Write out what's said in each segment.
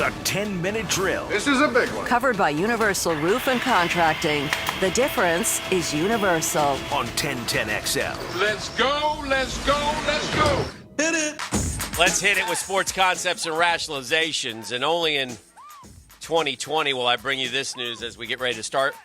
The 10-minute drill. This is a big one. Covered by Universal Roof and Contracting. The difference is Universal. On 1010XL. Let's go, let's go, let's go. Hit it. Let's hit it with sports concepts and rationalizations. And only in 2020 will I bring you this news as we get ready to start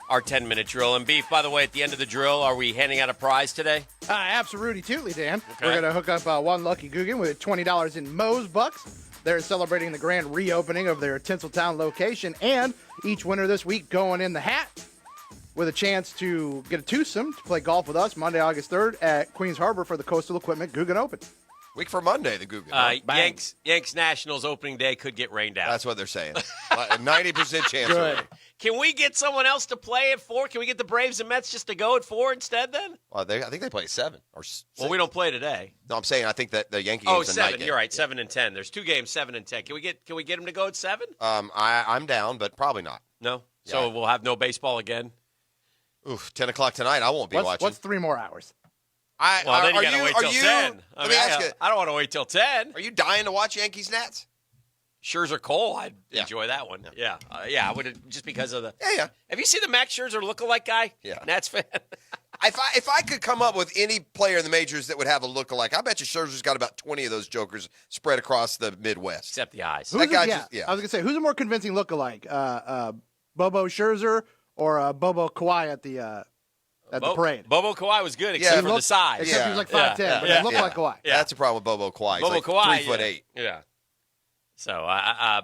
our 10-minute drill. And Beef, by the way, at the end of the drill, are we handing out a prize today? Absolutely, Dan. Okay. We're going to hook up one lucky Guggen with $20 in Moe's Bucks. They're celebrating the grand reopening of their Tinseltown location, and each winner this week going in the hat with a chance to get a twosome to play golf with us Monday, August 3rd at Queens Harbor for the Coastal Equipment Guggen Open. Week for Monday, the Guggen. Yanks Nationals opening day could get rained out. That's what they're saying. 90% chance. Good. Can we get someone else to play at 4? Can we get the Braves and Mets just to go at 4 instead then? Well, I think they play at 7 or 6. Well, we don't play today. No, I'm saying I think that the Yankee game's a night 7. game. You're right. 7 and 10. There's 2 games, 7 and 10. Can we get them to go at 7? I'm down, but probably not. No. So we'll have no baseball again. Oof, 10 o'clock tonight. I won't be watching. What's 3 more hours? Then you got to wait till 10. Let me ask you. I don't want to wait till 10. Are you dying to watch Yankees Nats? Scherzer Cole, I'd enjoy that one. Yeah. I would, just because of the. Yeah. Have you seen the Max Scherzer lookalike guy? Yeah. Nats fan. If I could come up with any player in the majors that would have a lookalike, I bet you Scherzer's got about 20 of those jokers spread across the Midwest. Except the eyes. I was going to say, who's a more convincing lookalike? Bobo Scherzer or Bobo Kawhi at the parade? Bobo Kawhi was good, except for the size. Except he was like 5'10", but he looked like Kawhi. Yeah, that's a problem with Bobo Kawhi. He's Bobo like Kawhi, 3'8". Yeah. So,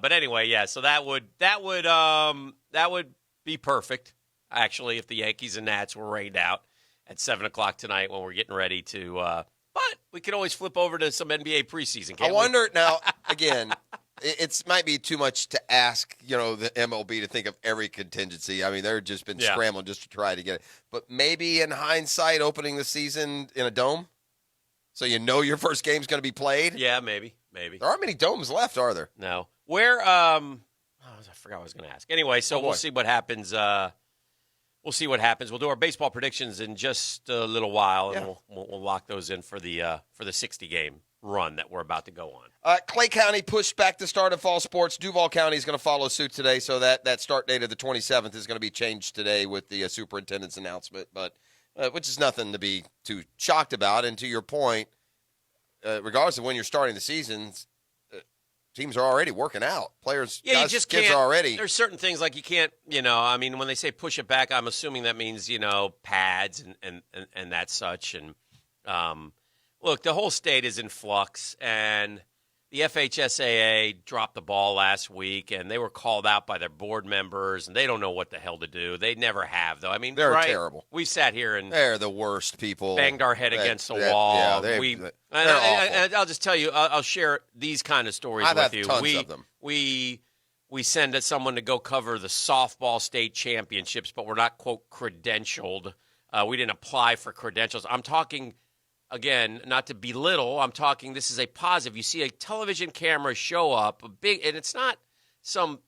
but anyway, yeah. So that would be perfect, actually, if the Yankees and Nats were rained out at 7 o'clock tonight when we're getting ready to. But we could always flip over to some NBA preseason. Can't I wonder now. Again, it might be too much to ask. The MLB to think of every contingency. I mean, they've just been scrambling just to try to get it. But maybe in hindsight, opening the season in a dome, so your first game's going to be played. Yeah, maybe. There aren't many domes left, are there? No. Where? I forgot what I was going to ask. Anyway, so we'll see what happens. We'll see what happens. We'll do our baseball predictions in just a little while, and we'll lock those in for the 60-game run that we're about to go on. Clay County pushed back the start of fall sports. Duval County is going to follow suit today, so that start date of the 27th is going to be changed today with the superintendent's announcement, but which is nothing to be too shocked about. And to your point, regardless of when you're starting the season, teams are already working out. Players, you just kids can't. Are already. There's certain things like you can't. I mean, when they say push it back, I'm assuming that means pads and that such. And look, the whole state is in flux, and the FHSAA dropped the ball last week, and they were called out by their board members, and they don't know what the hell to do. They never have, though. I mean, they're terrible. We sat here and they're the worst people. Banged our head against the wall. They're I'll just tell you, I'll share these kind of stories with you. Tons of them. We send someone to go cover the softball state championships, but we're not, quote, credentialed. We didn't apply for credentials. I'm talking, again, not to belittle, I'm talking this is a positive. You see a television camera show up, and it's not some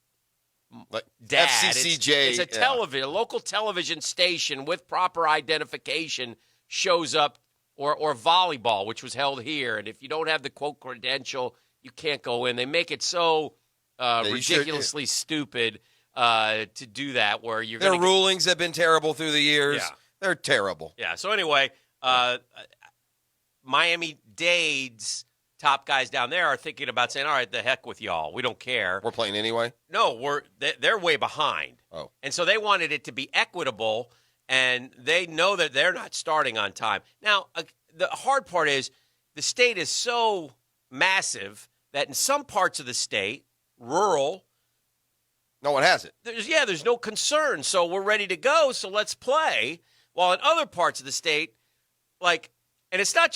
like dad. FCCJ. It's a television, a local television station with proper identification shows up, or volleyball, which was held here. And if you don't have the, quote, credential, you can't go in. They make it so ridiculously stupid to do that, where you're Their rulings have been terrible through the years. Yeah. They're terrible. Yeah. So anyway, Miami-Dade's top guys down there are thinking about saying, all right, the heck with y'all. We don't care. We're playing anyway? No, they're way behind. Oh. And so they wanted it to be equitable, and they know that they're not starting on time. Now, the hard part is the state is so massive that in some parts of the state, rural, no one has it. There's no concern. So we're ready to go, so let's play. While in other parts of the state, and it's not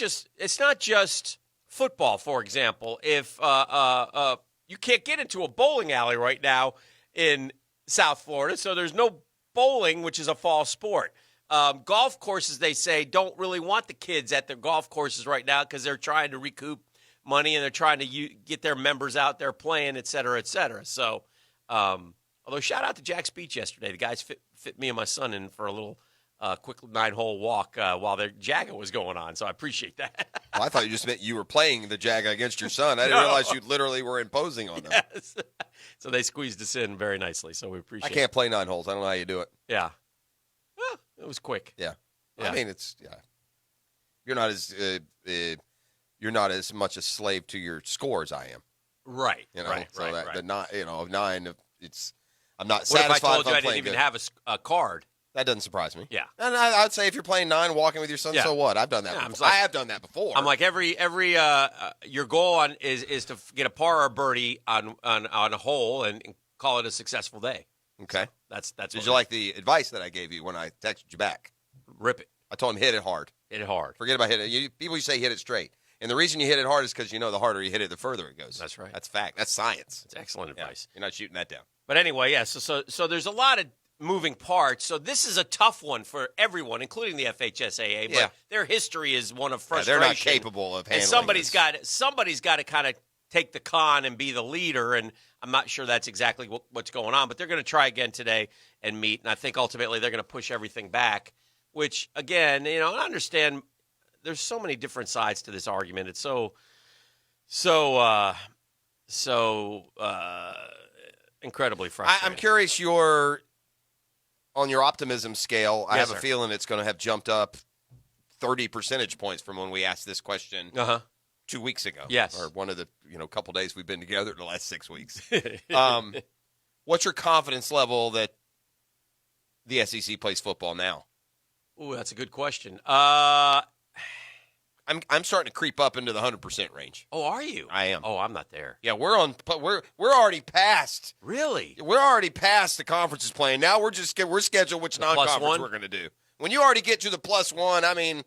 just football, for example. If you can't get into a bowling alley right now in South Florida, so there's no bowling, which is a fall sport. Golf courses, they say, don't really want the kids at their golf courses right now because they're trying to recoup money and they're trying to get their members out there playing, et cetera, et cetera. So, although shout out to Jack's Beach yesterday. The guys fit me and my son in for a little quick 9-hole walk while their Jaga was going on. So I appreciate that. Well, I thought you just meant you were playing the Jaga against your son. I didn't realize you literally were imposing on them. Yes. So they squeezed us in very nicely. So we appreciate I can't play 9 holes. I don't know how you do it. Yeah. Well, it was quick. Yeah. Yeah. I mean, you're not as much a slave to your score as I am. Right. You know, right. so right, that right. the 9, I'm not What satisfied if I told you I I'm didn't playing even good. have a card? That doesn't surprise me. Yeah. And I'd say if you're playing 9, walking with your son, Yeah. so what? I've done that. Yeah, before. like- I have done that before. I'm like every your goal is to get a par or a birdie on a hole and call it a successful day. okay. That's Did you like the advice that I gave you when I texted you back? rip it, I told him hit it hard. hit it hard. Forget about hitting it. People say hit it straight. And the reason you hit it hard is because you know the harder you hit it, the further it goes. That's right. That's fact. That's science. It's excellent Yeah. advice. You're not shooting that down. But anyway, yeah. So there's a lot of moving parts. So this is a tough one for everyone, including the FHSAA. But Yeah. their history is one of Yeah, frustration. they're not capable of handling And somebody's this. got to kind of take the con and be the leader. And I'm not sure that's exactly what's going on. But they're going to try again today and meet. And I think ultimately they're going to push everything back. Which again, I understand. There's so many different sides to this argument. It's so incredibly frustrating. I'm curious on your optimism scale. I Yes, have a sir. feeling it's going to have jumped up 30 percentage points from when we asked this question 2 weeks ago. Yes. Or one of the couple days we've been together in the last 6 weeks. What's your confidence level that the SEC plays football now? Ooh, that's a good question. I'm starting to creep up into the 100% range. Oh, are you? I am. Oh, I'm not there. Yeah, we're already past. Really? We're already past the conferences playing. Now we're scheduled which The plus non-conference one? we're going to do. When you already get to the +1, I mean,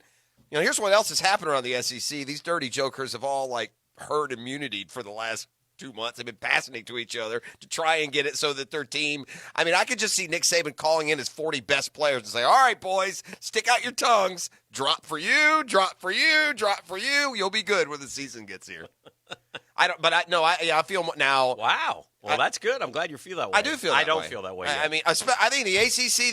here's what else has happened around the SEC. These dirty jokers have all herd immunity for the last 2 months. They've been passing it to each other to try and get it so that their team. I mean, I could just see Nick Saban calling in his 40 best players and say, "All right, boys, stick out your tongues. Drop for you, drop for you, drop for you. You'll be good when the season gets here." I feel now. Wow. Well, that's good. I'm glad you feel that way. I do feel that way. I don't feel that way yet. I mean, I think the ACC,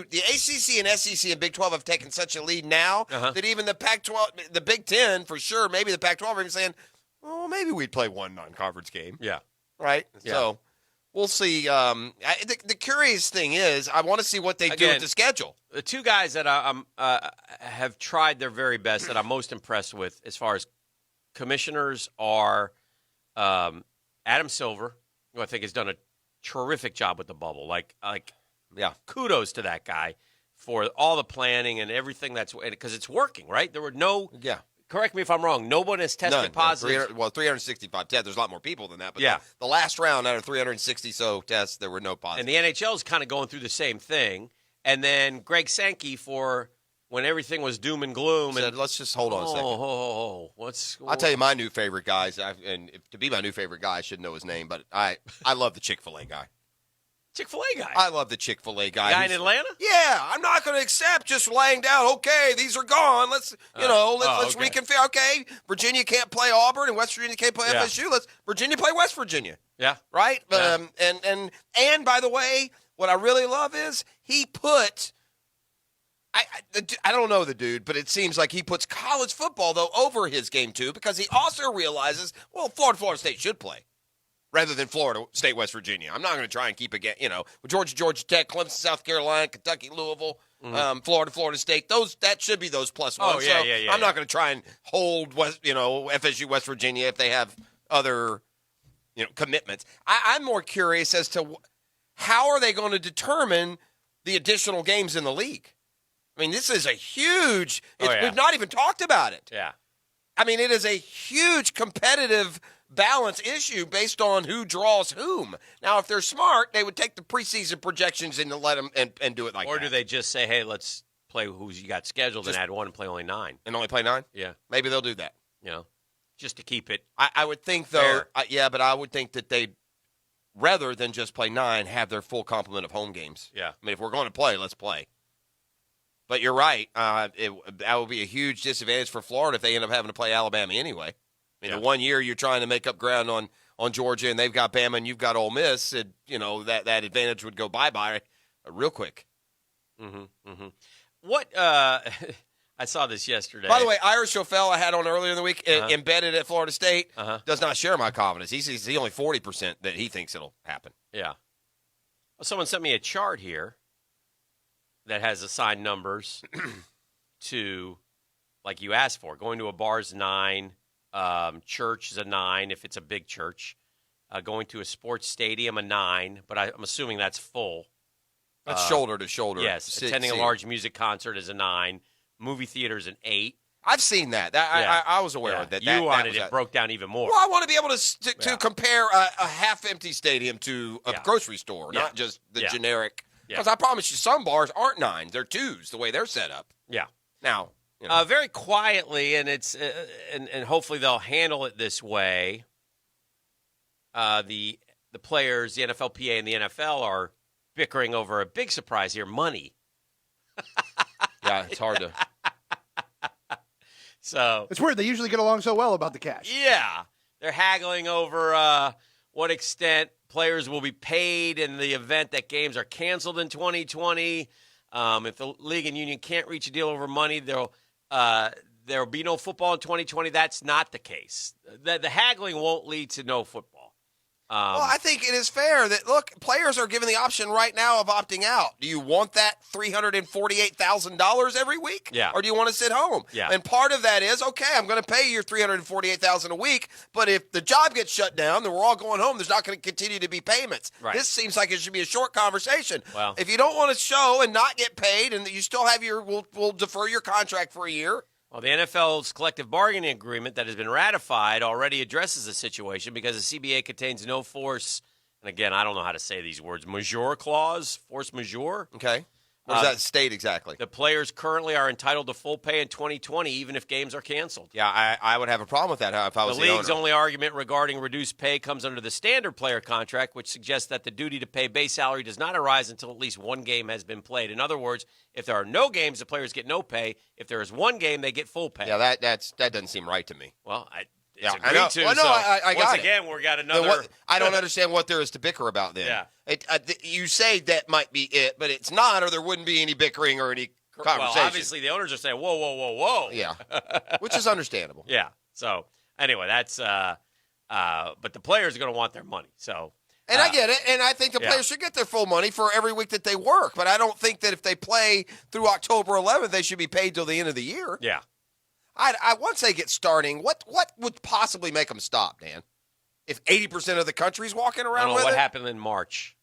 the ACC and SEC and Big 12 have taken such a lead now that even the Pac-12, the Big 10 for sure, maybe the Pac-12 are even saying, "Oh, maybe we'd play one non-conference game." Yeah. Right? Yeah. So we'll see. The curious thing is I want to see what they do with the schedule. The two guys that have tried their very best that I'm most impressed with as far as commissioners are Adam Silver, who I think has done a terrific job with the bubble. Kudos to that guy for all the planning and everything because it's working, right? There were no correct me if I'm wrong. No one has tested positive. 365 tests. There's a lot more people than that. But Yeah. the last round out of 360 so tests, there were no positives. And the NHL is kind of going through the same thing. And then Greg Sankey for when everything was doom and gloom. Said, let's just hold on a second. I'll tell you my new favorite guys. To be my new favorite guy, I should know his name, but I love the Chick-fil-A guy. Chick-fil-A guy. I love the Chick-fil-A guy. Guy in Atlanta? Yeah, I'm not going to accept just laying down. Okay, these are gone. Let's let's okay. reconfigure. Okay, Virginia can't play Auburn and West Virginia can't play Yeah. FSU. Let's Virginia play West Virginia. Yeah. Right. Yeah. And by the way, what I really love is he put. I don't know the dude, but it seems like he puts college football though over his game too because he also realizes Florida State should play. Rather than Florida State, West Virginia. I'm not going to try and keep it, Georgia Tech, Clemson, South Carolina, Kentucky, Louisville, Florida State. That should be those +1. Oh, yeah, yeah, I'm not going to try and hold FSU, West Virginia if they have other, commitments. I'm more curious as to how are they going to determine the additional games in the league. I mean, this is a huge. We've not even talked about it. Yeah. I mean, it is a huge competitive balance issue based on who draws whom. Now, if they're smart, they would take the preseason projections and let them and do it like that. Or do they just say, hey, let's play who's you got scheduled and add one and play only 9? And only play 9? Yeah. Maybe they'll do that. Just to keep it. I would think, though, but I would think that they'd, rather than just play 9, have their full complement of home games. Yeah. I mean, if we're going to play, let's play. But you're right. That would be a huge disadvantage for Florida if they end up having to play Alabama anyway. In the 1 year you're trying to make up ground on Georgia, and they've got Bama and you've got Ole Miss, and, that advantage would go bye-bye real quick. Mm-hmm, mm-hmm. what I saw this yesterday. By the way, Irish O'Fell I had on earlier in the week, embedded at Florida State, does not share my confidence. He's the only 40% that he thinks it'll happen. Yeah. Well, someone sent me a chart here that has assigned numbers to, like you asked for. Going to a bar is 9. Church is a 9 if it's a big church. Going to a sports stadium, a 9, but I'm assuming that's full. That's shoulder to shoulder. Yes. Attending a large music concert is a 9. Movie theater is an 8. I've seen that. I was aware of that. You wanted it broke down even more. Well, I want to be able to compare a half-empty stadium to a grocery store, not just the generic. Because I promise you, some bars aren't 9s; they're 2s. The way they're set up. Yeah. Now, very quietly, and it's and hopefully they'll handle it this way. The players, the NFLPA and the NFL are bickering over a big surprise here: money. Yeah, it's hard to. So it's weird. They usually get along so well about the cash. Yeah. They're haggling over what extent players will be paid in the event that games are canceled in 2020. If the league and union can't reach a deal over money, there'll be no football in 2020. That's not the case. The haggling won't lead to no football. Well, I think it is fair that, look, players are given the option right now of opting out. Do you want that $348,000 every week? Yeah. Or do you want to sit home? Yeah. And part of that is, okay, I'm going to pay your $348,000 a week, but if the job gets shut down, then we're all going home. There's not going to continue to be payments. Right. This seems like it should be a short conversation. Well, if you don't want to show and not get paid and you still have we'll defer your contract for a year. Well, the NFL's collective bargaining agreement that has been ratified already addresses the situation because the CBA contains no force, and again, I don't know how to say these words, majeure clause, force majeure. Okay. What does that state exactly? The players currently are entitled to full pay in 2020, even if games are canceled. Yeah, I would have a problem with that if I was the league's owner. only argument regarding reduced pay comes under the standard player contract, which suggests that the duty to pay base salary does not arise until at least one game has been played. In other words, if there are no games, the players get no pay. If there is one game, they get full pay. Yeah, that doesn't seem right to me. Well, it's I agreed know. to. Well, no, so I got once again, we've got another. I don't understand what there is to bicker about then. Yeah. You say that might be it, but it's not, or there wouldn't be any bickering or any conversation. Well, obviously, the owners are saying, whoa, whoa, whoa, whoa. Yeah, which is understandable. Yeah. So, anyway, that's but the players are going to want their money. So, and I get it, and I think the players should get their full money for every week that they work, but I don't think that if they play through October 11th, they should be paid till the end of the year. Yeah. Once they get starting, what would possibly make them stop, Dan? If 80% of the country's walking around I don't know with what it? happened in March.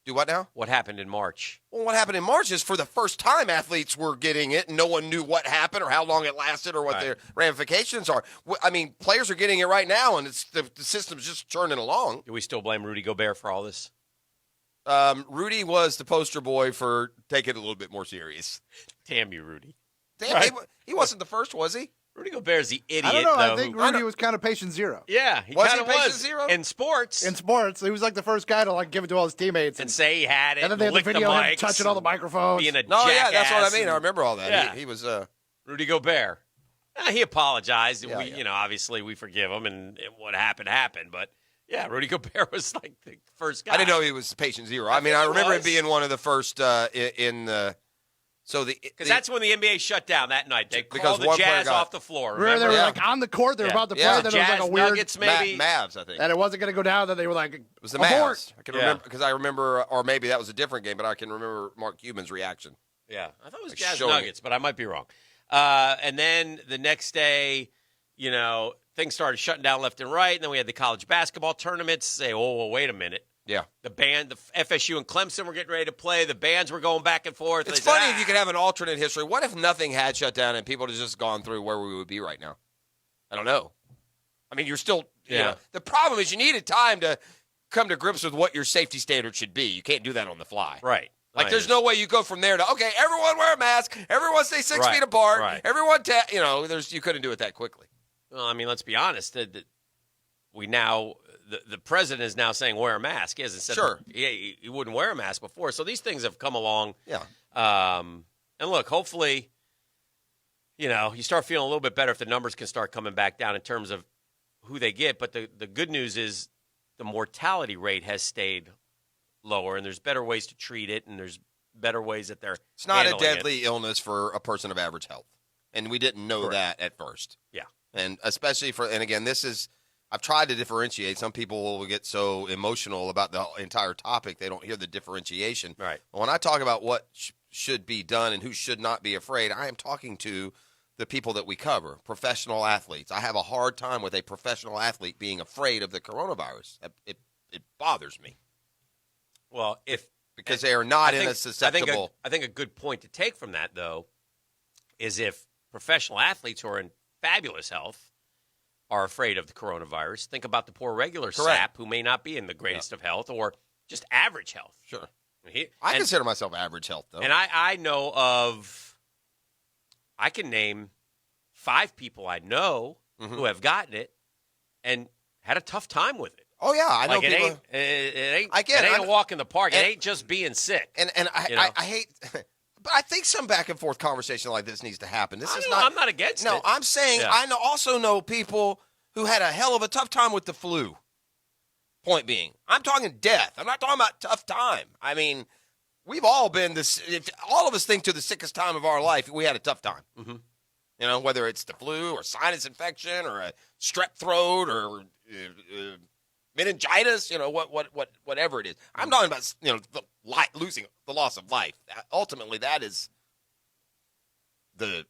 Do what now? What happened in March? Well, what happened in March is for the first time athletes were getting it, and no one knew what happened or how long it lasted or what their ramifications are. I mean, players are getting it right now, and it's the system's just churning along. Do we still blame Rudy Gobert for all this? Rudy was the poster boy for taking it a little bit more serious. Damn you, Rudy. Damn, Right. he wasn't the first, was he? Rudy Gobert's the idiot, I don't know. though. I think Rudy was kind of patient zero. Yeah, he Was kind he of patient was. zero? In sports. In sports, he was like the first guy to give it to all his teammates. And say he had it. And then they had the lick video of him mics, touching all the microphones. Being a No, yeah, that's what I jackass mean. I and- remember all that. Yeah. He was. Rudy Gobert. He apologized. Yeah, we, yeah. obviously we forgive him, and what happened happened. But yeah, Rudy Gobert was like the first guy. I didn't know he was patient zero. I mean, I remember him being one of the first in the. So because that's when the NBA shut down that night. They Because called the one player Jazz got- off the floor. Remember, Remember? they were Yeah. on the court. They were about to play. Yeah. Then it was Jazz, like a weird. Nuggets, maybe. Mavs, I think. And it wasn't going to go down. Then they were like, It was the abort. Mavs. I can Yeah. remember because I remember, or maybe that was a different game, but I can remember Mark Cuban's reaction. Yeah, I thought it was Like Jazz showing Nuggets, but I might be wrong. And then the next day, things started shutting down left and right. And then we had the college basketball tournaments. Say, well, wait a minute. Yeah. The FSU and Clemson were getting ready to play. The bands were going back and forth. It's They said, funny if you could have an alternate history. What if nothing had shut down and people had just gone through where we would be right now? I don't know. I mean, you're still. Yeah. The problem is you needed time to come to grips with what your safety standard should be. You can't do that on the fly. Right. Like, there's no way you go from there to, okay, everyone wear a mask, everyone stay 6 Right, feet apart, right. everyone, you couldn't do it that quickly. Well, I mean, let's be honest. The president is now saying wear a mask. He hasn't said Sure. he wouldn't wear a mask before. So these things have come along. Yeah. And look, hopefully, you start feeling a little bit better if the numbers can start coming back down in terms of who they get. But the good news is the mortality rate has stayed lower, and there's better ways to treat it, and there's better ways that they're It's not a handling it. deadly illness for a person of average health. And we didn't know Correct. that at first. Yeah. And especially and again, I've tried to differentiate. Some people will get so emotional about the entire topic, they don't hear the differentiation. Right. When I talk about what should be done and who should not be afraid, I am talking to the people that we cover, professional athletes. I have a hard time with a professional athlete being afraid of the coronavirus. It bothers me. Well, because they are not in a I susceptible. think a good point to take from that, though, is if professional athletes who are in fabulous health are afraid of the coronavirus, think about the poor regular sap who may not be in the greatest of health or just average health. Sure. I consider myself average health, though. And I can name 5 people I know who have gotten it and had a tough time with it. Oh, yeah. I know like people. It ain't a walk in the park. It ain't just being sick. And I hate – but I think some back-and-forth conversation like this needs to happen. I'm not against it. No, I'm saying I also know people who had a hell of a tough time with the flu. Point being, I'm talking death. I'm not talking about tough time. I mean, we've all been this. If all of us think to the sickest time of our life, we had a tough time. Mm-hmm. You know, whether it's the flu or sinus infection or a strep throat or meningitis. You know, whatever it is. I'm talking about losing the loss of life. Ultimately, that is the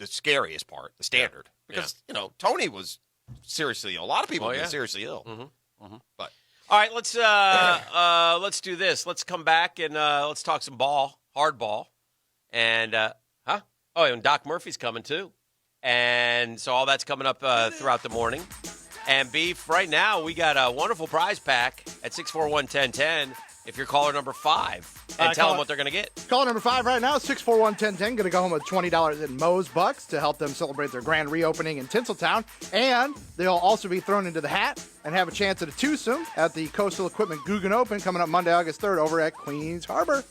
scariest part, the standard. Because Tony was seriously ill. A lot of people have been seriously ill. Mm-hmm. Mm-hmm. But all right, let's do this. Let's come back and let's talk some hardball, and and Doc Murphy's coming too, and so all that's coming up throughout the morning. And Beef, right now we got a wonderful prize pack at 641-1010. If you're caller number 5, and tell them what they're going to get. Caller number 5 right now, 641-1010, going to go home with $20 in Moe's Bucks to help them celebrate their grand reopening in Tinseltown. And they'll also be thrown into the hat and have a chance at a twosome at the Coastal Equipment Guggen Open coming up Monday, August 3rd over at Queens Harbor.